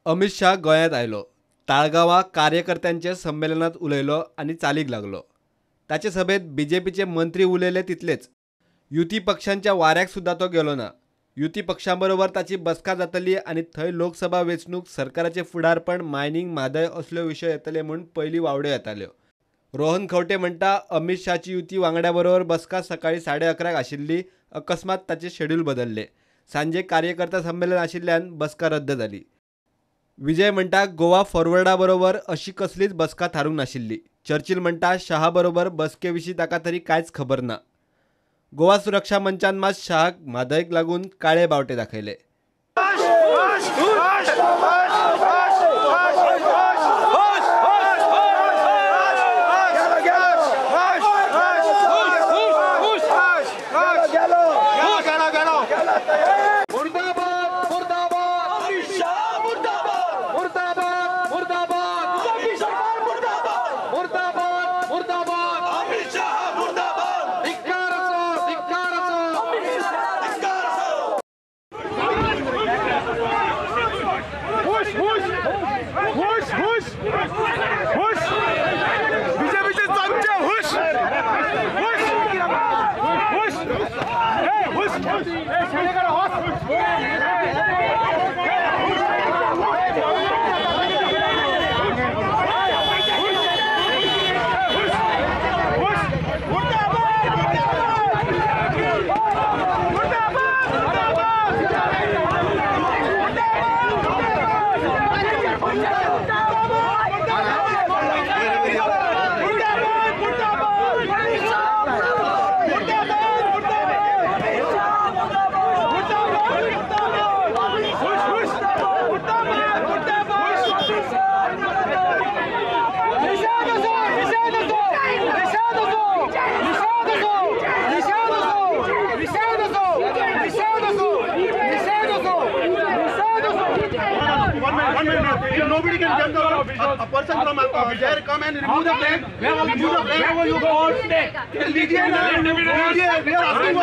अमित शाह गोंयांत आयलो। ताळगांवां कार्यकर्त्यांचे संमेलनात उलयलो आनी चालीक लागलो। ताचे सभेत बीजेपीचे मंत्री उलयले तितलेच। युती पक्षांच्या वाऱ्याक सुद्दां तो गेलो ना। युती पक्षांबरोबर ताची बसका जातली आनी थंय लोकसभा वेंचणूक, सरकाराचे फुडारपण, मायनिंग, म्हादय असल्यो विशय येतले म्हूण पयलीं वावड्यो येताल्यो। रोहन खंवटे म्हणटा, अमित शाहची युती वांगड्या बरोबर बसका सकाळीं 11:30 आशिल्ली, अकस्मात ताचें शेड्यूल बदल्लें। सांजे कार्यकर्ता संमेलन आशिल्ल्यान बसका रद्द जाली। विजय म्हणटा, गोवा फॉरवर्डा बरोबर अशी कसलीच बसका थारूंक नाशिल्ली। चर्चिल म्हणटा, शाहा बरोबर बसके विशीं ताका तरी कांयच खबर ना। गोवा सुरक्षा मंचान मात शाहाक म्हादयक लागून काळे बावटे दाखयले। Nobody can jump a person from there come and remove the flag. Remove the flag. Where you go? We are asking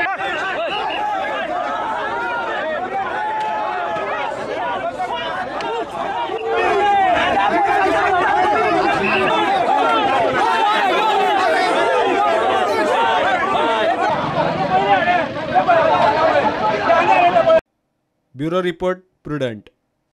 bureau report prudent.